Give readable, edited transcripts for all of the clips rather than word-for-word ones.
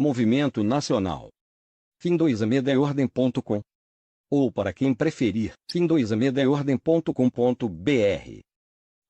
Movimento Nacional. Fim2medaordem.com. Ou para quem preferir, fim2medaordem.com.br.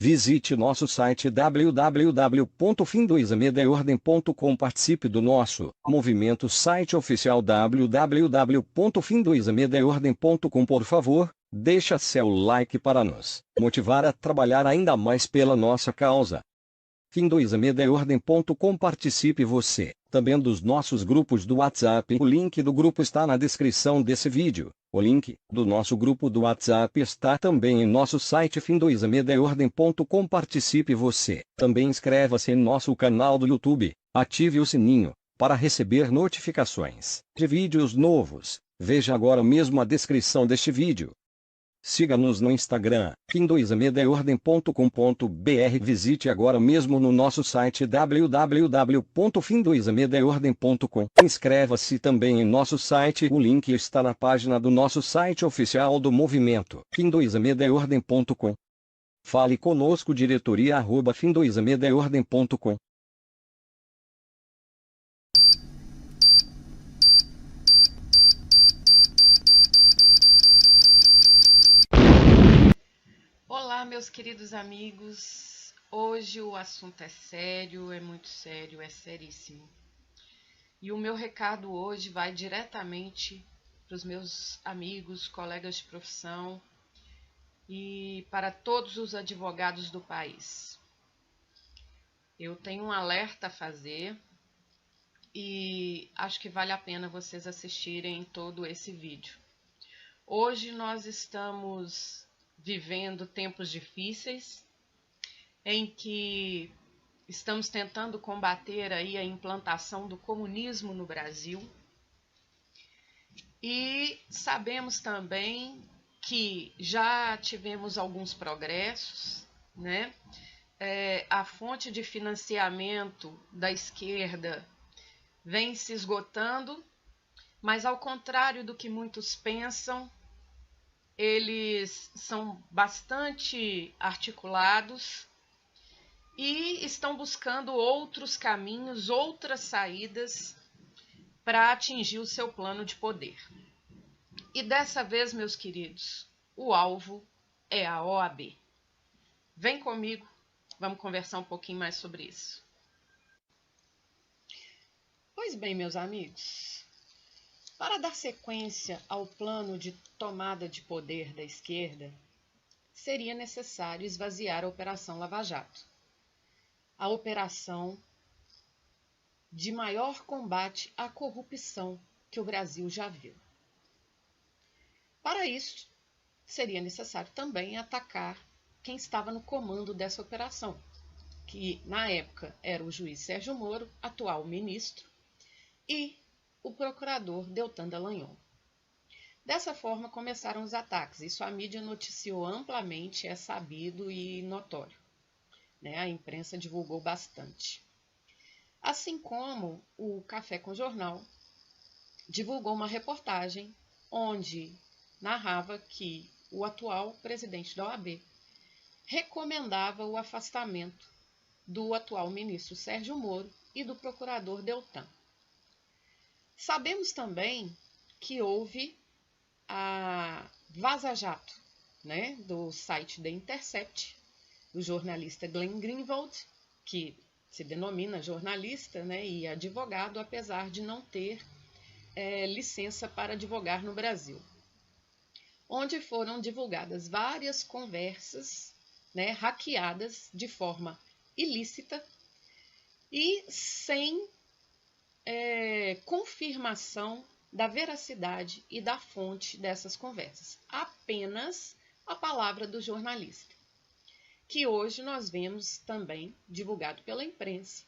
Visite nosso site www.fim2medaordem.com. Participe do nosso movimento site oficial www.fim2medaordem.com. Por favor, deixa seu like para nos motivar a trabalhar ainda mais pela nossa causa. Fim2medaordem.com. Participe você também dos nossos grupos do WhatsApp. O link do grupo está na descrição desse vídeo. O link do nosso grupo do WhatsApp está também em nosso site fim2medaordem.com. Participe você. Também inscreva-se em nosso canal do YouTube. Ative o sininho para receber notificações de vídeos novos. Veja agora mesmo a descrição deste vídeo. Siga-nos no Instagram, fim2medaordem.com.br. Visite agora mesmo no nosso site www.fim2medaordem.com. Inscreva-se também em nosso site. O link está na página do nosso site oficial do movimento, fim2medaordem.com. Fale conosco, diretoria@fim2medaordem.com. Olá, meus queridos amigos. Hoje o assunto é sério, é muito sério, é seríssimo. E o meu recado hoje vai diretamente para os meus amigos, colegas de profissão e para todos os advogados do país. Eu tenho um alerta a fazer e acho que vale a pena vocês assistirem todo esse vídeo. Hoje nós estamos vivendo tempos difíceis, em que estamos tentando combater aí a implantação do comunismo no Brasil. E sabemos também que já tivemos alguns progressos, né? A fonte de financiamento da esquerda vem se esgotando, mas ao contrário do que muitos pensam, eles são bastante articulados e estão buscando outros caminhos, outras saídas para atingir o seu plano de poder. E dessa vez, meus queridos, o alvo é a OAB. Vem comigo, vamos conversar um pouquinho mais sobre isso. Pois bem, meus amigos, para dar sequência ao plano de tomada de poder da esquerda, seria necessário esvaziar a Operação Lava Jato, a operação de maior combate à corrupção que o Brasil já viu. Para isso, seria necessário também atacar quem estava no comando dessa operação, que na época era o juiz Sérgio Moro, atual ministro, e o procurador Deltan Dallagnol. Dessa forma começaram os ataques. Isso a mídia noticiou amplamente, é sabido e notório, né? A imprensa divulgou bastante. Assim como o Café com Jornal divulgou uma reportagem onde narrava que o atual presidente da OAB recomendava o afastamento do atual ministro Sérgio Moro e do procurador Deltan. Sabemos também que houve a vaza-jato, né, do site The Intercept, do jornalista Glenn Greenwald, que se denomina jornalista, né, e advogado, apesar de não ter licença para advogar no Brasil, onde foram divulgadas várias conversas, né, hackeadas de forma ilícita e sem confirmação da veracidade e da fonte dessas conversas. Apenas a palavra do jornalista, que hoje nós vemos também divulgado pela imprensa,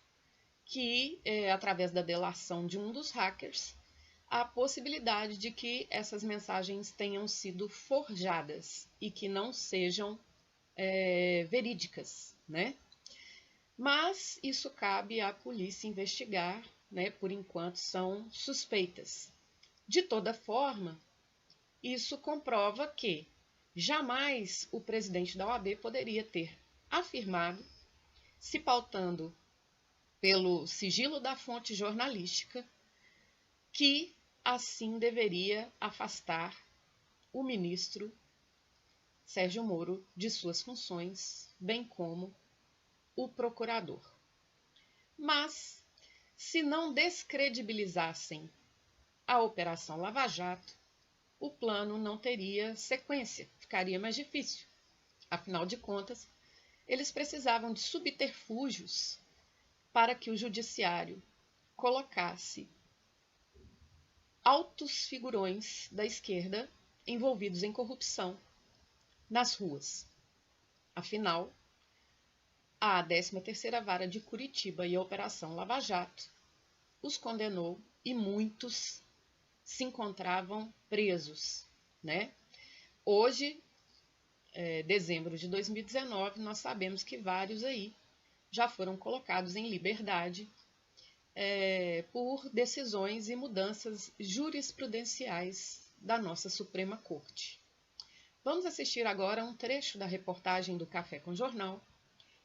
que através da delação de um dos hackers, a possibilidade de que essas mensagens tenham sido forjadas e que não sejam verídicas, né? Mas isso cabe à polícia investigar, né? Por enquanto são suspeitas. De toda forma, isso comprova que jamais o presidente da OAB poderia ter afirmado, se pautando pelo sigilo da fonte jornalística, que assim deveria afastar o ministro Sérgio Moro de suas funções, bem como o procurador. Mas, se não descredibilizassem a Operação Lava Jato, o plano não teria sequência, ficaria mais difícil. Afinal de contas, eles precisavam de subterfúgios para que o judiciário colocasse altos figurões da esquerda envolvidos em corrupção nas ruas. Afinal, a 13ª Vara de Curitiba e a Operação Lava Jato os condenou e muitos se encontravam presos, né? Hoje, dezembro de 2019, nós sabemos que vários aí já foram colocados em liberdade por decisões e mudanças jurisprudenciais da nossa Suprema Corte. Vamos assistir agora um trecho da reportagem do Café com Jornal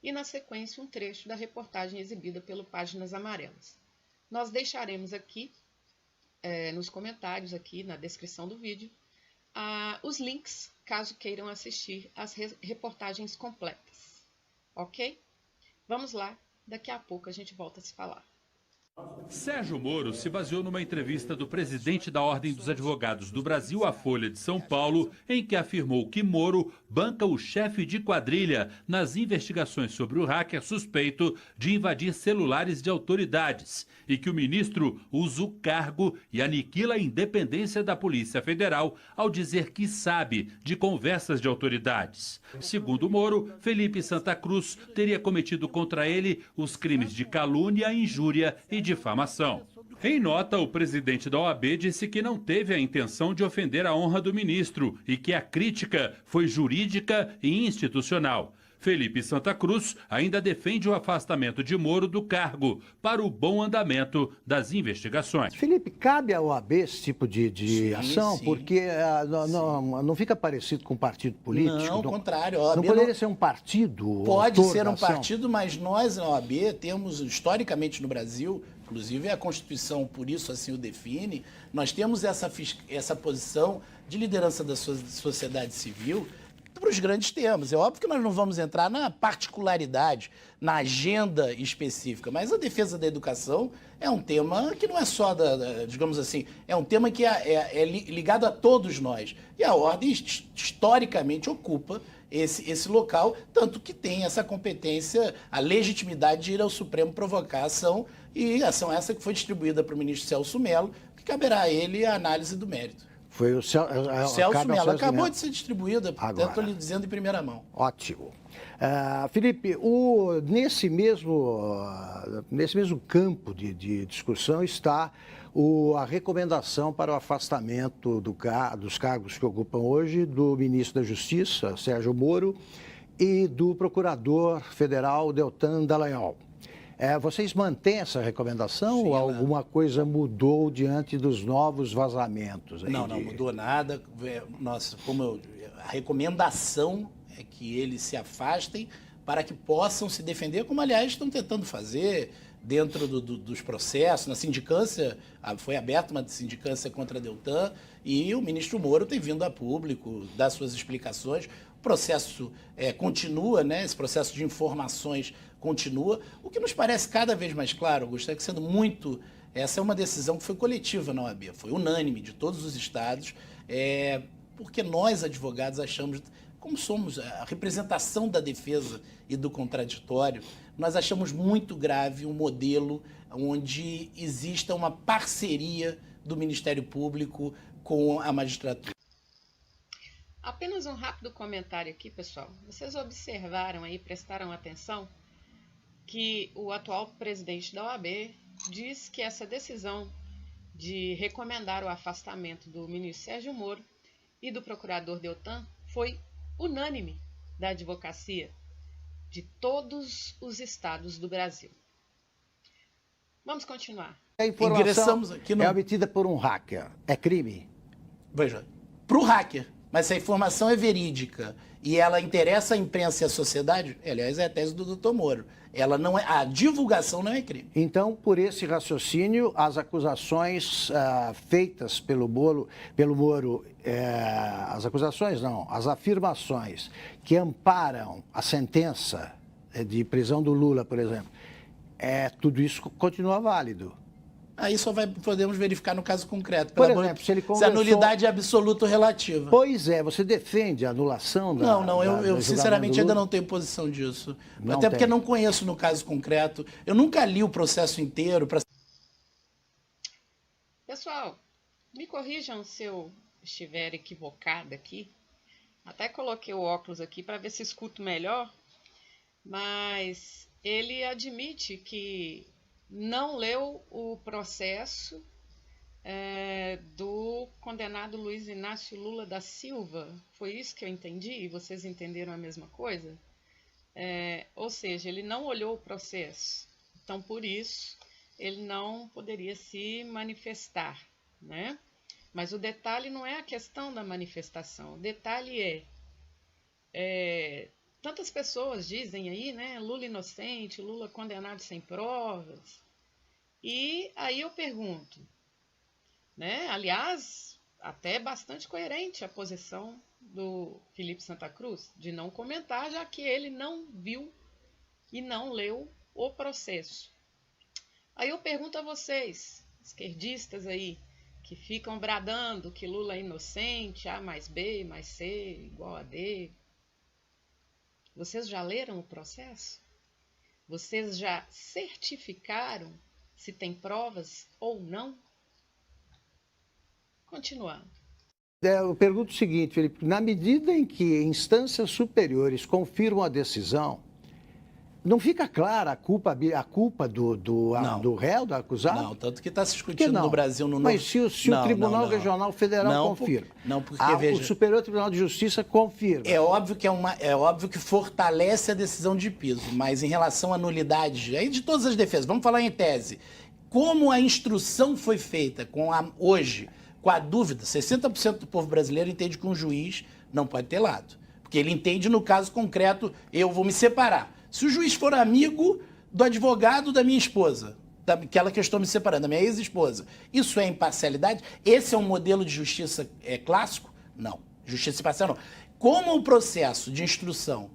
e, na sequência, um trecho da reportagem exibida pelo Páginas Amarelas. Nós deixaremos aqui, nos comentários, aqui na descrição do vídeo, os links, caso queiram assistir as reportagens completas. Ok? Vamos lá, daqui a pouco a gente volta a se falar. Sérgio Moro se baseou numa entrevista do presidente da Ordem dos Advogados do Brasil à Folha de São Paulo, em que afirmou que Moro banca o chefe de quadrilha nas investigações sobre o hacker suspeito de invadir celulares de autoridades e que o ministro usa o cargo e aniquila a independência da Polícia Federal ao dizer que sabe de conversas de autoridades. Segundo Moro, Felipe Santa Cruz teria cometido contra ele os crimes de calúnia, injúria e difamação. Em nota, o presidente da OAB disse que não teve a intenção de ofender a honra do ministro e que a crítica foi jurídica e institucional. Felipe Santa Cruz ainda defende o afastamento de Moro do cargo para o bom andamento das investigações. Felipe, cabe à OAB esse tipo de ação? Sim. Porque não fica parecido com um partido político? Não, ao contrário. A OAB não poderia ser um partido? Pode ser um partido, mas nós na OAB temos, historicamente no Brasil, inclusive a Constituição por isso assim o define, nós temos essa posição de liderança da sociedade civil para os grandes temas. É óbvio que nós não vamos entrar na particularidade, na agenda específica, mas a defesa da educação é um tema que não é só, digamos assim, é um tema que é ligado a todos nós. E a Ordem, historicamente, ocupa esse local, tanto que tem essa competência, a legitimidade de ir ao Supremo provocar a ação, e ação essa que foi distribuída para o ministro Celso Mello, que caberá a ele a análise do mérito. Foi o Celso Mello. Acabou de ser distribuída, portanto, estou lhe dizendo em primeira mão. Ótimo. Felipe, nesse mesmo campo de discussão está a recomendação para o afastamento dos cargos que ocupam hoje do ministro da Justiça, Sérgio Moro, e do procurador federal, Deltan Dallagnol. Vocês mantêm essa recomendação? Sim, ou alguma coisa mudou diante dos novos vazamentos? Não mudou nada. A recomendação é que eles se afastem para que possam se defender, como, aliás, estão tentando fazer dentro dos processos. Na sindicância, foi aberta uma sindicância contra a Deltan e o ministro Moro tem vindo a público dar suas explicações. O processo continua, né? Esse processo de informações continua. O que nos parece cada vez mais claro, Augusto, é que essa é uma decisão que foi coletiva na OAB, foi unânime de todos os estados, porque nós, advogados, achamos, como somos a representação da defesa e do contraditório, nós achamos muito grave um modelo onde exista uma parceria do Ministério Público com a magistratura. Apenas um rápido comentário aqui, pessoal. Vocês observaram aí, prestaram atenção, que o atual presidente da OAB diz que essa decisão de recomendar o afastamento do ministro Sérgio Moro e do procurador Deltan foi unânime da advocacia de todos os estados do Brasil. Vamos continuar. A informação é obtida por um hacker. É crime? Veja, para o hacker. Mas se a informação é verídica e ela interessa à imprensa e à sociedade, aliás, é a tese do Dr. Moro. Ela não é, a divulgação não é crime. Então, por esse raciocínio, as acusações feitas pelo Moro, as acusações não, as afirmações que amparam a sentença de prisão do Lula, por exemplo, tudo isso continua válido. Aí só podemos verificar no caso concreto. Por exemplo, se a nulidade é absoluta ou relativa. Pois é, você defende a anulação da... Não, eu sinceramente ainda não tenho posição disso. Até porque não conheço no caso concreto. Eu nunca li o processo inteiro. Pessoal, me corrijam se eu estiver equivocada aqui. Até coloquei o óculos aqui para ver se escuto melhor. Mas ele admite que não leu o processo do condenado Luiz Inácio Lula da Silva. Foi isso que eu entendi? E vocês entenderam a mesma coisa? Ou seja, ele não olhou o processo. Então, por isso, ele não poderia se manifestar, né? Mas o detalhe não é a questão da manifestação. O detalhe tantas pessoas dizem aí, né? Lula inocente, Lula condenado sem provas. E aí eu pergunto, né? Aliás, até bastante coerente a posição do Felipe Santa Cruz, de não comentar, já que ele não viu e não leu o processo. Aí eu pergunto a vocês, esquerdistas aí, que ficam bradando que Lula é inocente, A mais B mais C igual a D. Vocês já leram o processo? Vocês já certificaram se tem provas ou não? Continuando. Eu pergunto o seguinte, Felipe, na medida em que instâncias superiores confirmam a decisão, não fica clara a culpa do réu, do acusado? Não, tanto que está se discutindo no Brasil no Mas se o Tribunal Regional Federal confirma, porque, veja, o Superior Tribunal de Justiça confirma. É óbvio que fortalece a decisão de piso, mas em relação à nulidade, aí de todas as defesas, vamos falar em tese, como a instrução foi feita hoje, com a dúvida, 60% do povo brasileiro entende que um juiz não pode ter lado, porque ele entende no caso concreto, eu vou me separar. Se o juiz for amigo do advogado da minha esposa, daquela que eu estou me separando, da minha ex-esposa, isso é imparcialidade? Esse é um modelo de justiça clássico? Não. Justiça imparcial não. Como o processo de instrução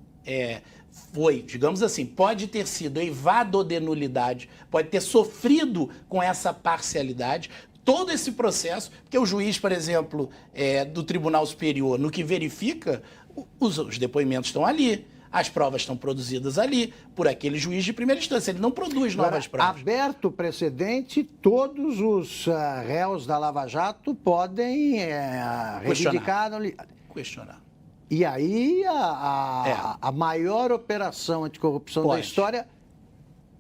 foi, digamos assim, pode ter sido eivado de nulidade, pode ter sofrido com essa parcialidade, todo esse processo, porque o juiz, por exemplo, do Tribunal Superior, no que verifica, os depoimentos estão ali. As provas estão produzidas ali por aquele juiz de primeira instância. Ele não produz novas provas. Aberto o precedente, todos os réus da Lava Jato podem reivindicar... Questionar. E aí a maior operação anticorrupção da história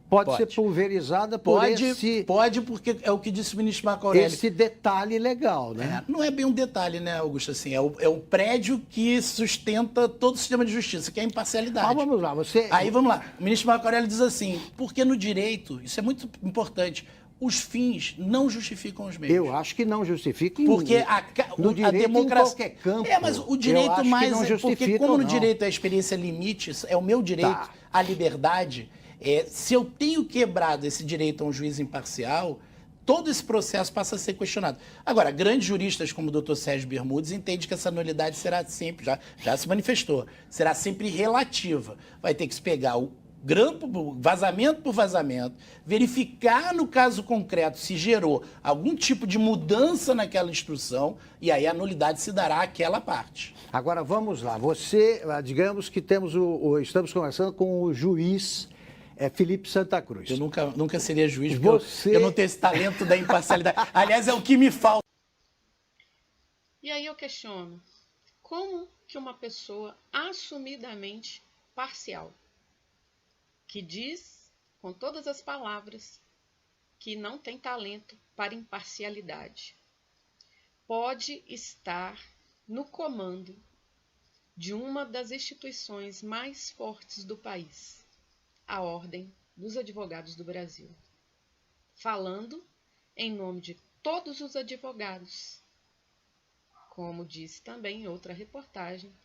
pode ser pulverizada por esse... Pode, porque é o que disse o ministro Marco Aurélio. Esse detalhe legal, né? Não é bem um detalhe, né, Augusto? Assim, é o prédio que sustenta todo o sistema de justiça, que é a imparcialidade. Mas vamos lá, Aí vamos lá. O ministro Marco Aurélio diz assim, porque no direito, isso é muito importante, os fins não justificam os meios. Eu acho que não justifica. Porque no direito, a democracia... em qualquer campo. Mas o direito mais... Não porque como no direito é a experiência limite, é o meu direito à liberdade... se eu tenho quebrado esse direito a um juiz imparcial, todo esse processo passa a ser questionado. Agora, grandes juristas como o Dr. Sérgio Bermudes entendem que essa nulidade será sempre, já se manifestou, será sempre relativa. Vai ter que se pegar o vazamento por vazamento, verificar no caso concreto se gerou algum tipo de mudança naquela instrução e aí a nulidade se dará àquela parte. Agora, vamos lá. Digamos que estamos conversando com o juiz... Felipe Santa Cruz. Eu nunca seria juiz, porque eu não tenho esse talento da imparcialidade. Aliás, é o que me falta. E aí eu questiono, como que uma pessoa assumidamente parcial, que diz com todas as palavras que não tem talento para imparcialidade, pode estar no comando de uma das instituições mais fortes do país, a Ordem dos Advogados do Brasil, falando em nome de todos os advogados como disse também em outra reportagem,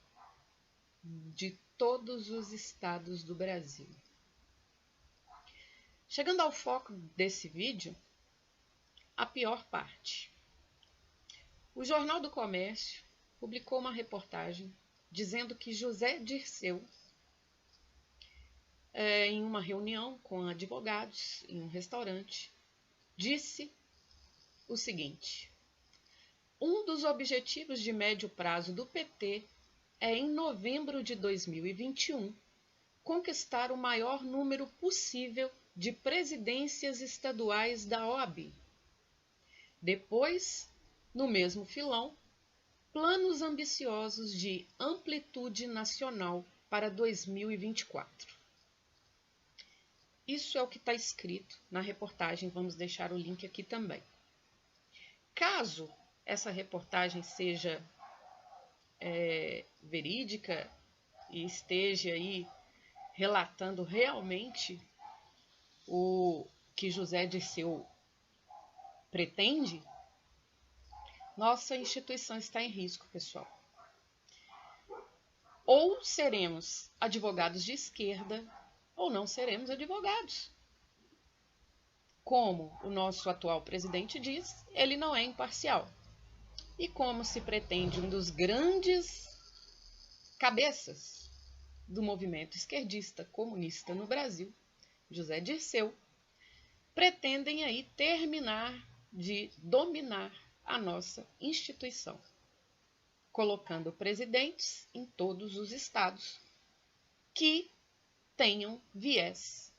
de todos os estados do Brasil. Chegando ao foco desse vídeo, a pior parte. O Jornal do Comércio publicou uma reportagem dizendo que José Dirceu, em uma reunião com advogados em um restaurante, disse o seguinte: um dos objetivos de médio prazo do PT é, em novembro de 2021, conquistar o maior número possível de presidências estaduais da OAB. Depois, no mesmo filão, planos ambiciosos de amplitude nacional para 2024. Isso é o que está escrito na reportagem, vamos deixar o link aqui também. Caso essa reportagem seja verídica e esteja aí relatando realmente o que José Dirceu pretende, nossa instituição está em risco, pessoal. Ou seremos advogados de esquerda, ou não seremos advogados. Como o nosso atual presidente diz, ele não é imparcial. E como se pretende um dos grandes cabeças do movimento esquerdista comunista no Brasil, José Dirceu, pretendem aí terminar de dominar a nossa instituição, colocando presidentes em todos os estados que tenham viés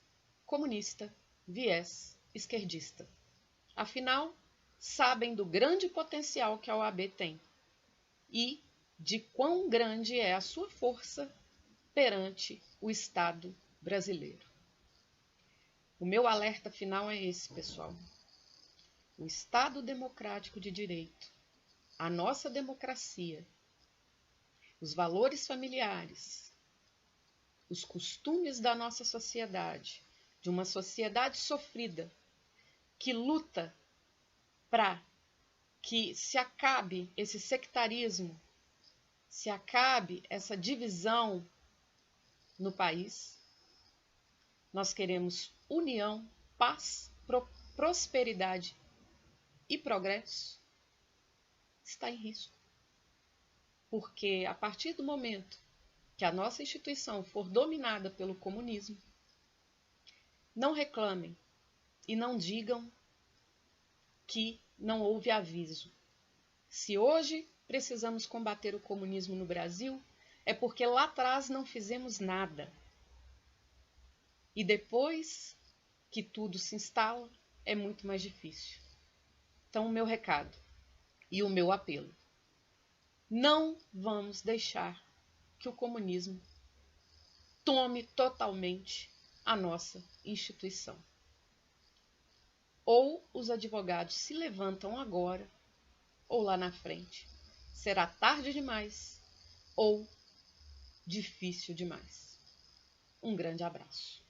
comunista, viés esquerdista. Afinal, sabem do grande potencial que a OAB tem e de quão grande é a sua força perante o Estado brasileiro. O meu alerta final é esse, pessoal. O Estado democrático de direito, a nossa democracia, os valores familiares, os costumes da nossa sociedade, de uma sociedade sofrida, que luta para que se acabe esse sectarismo, se acabe essa divisão no país. Nós queremos união, paz, prosperidade e progresso. Está em risco. Porque a partir do momento que a nossa instituição for dominada pelo comunismo, não reclamem e não digam que não houve aviso. Se hoje precisamos combater o comunismo no Brasil, é porque lá atrás não fizemos nada. E depois que tudo se instala, é muito mais difícil. Então, o meu recado e o meu apelo: não vamos deixar que o comunismo tome totalmente a nossa instituição. Ou os advogados se levantam agora, ou lá na frente. Será tarde demais ou difícil demais. Um grande abraço.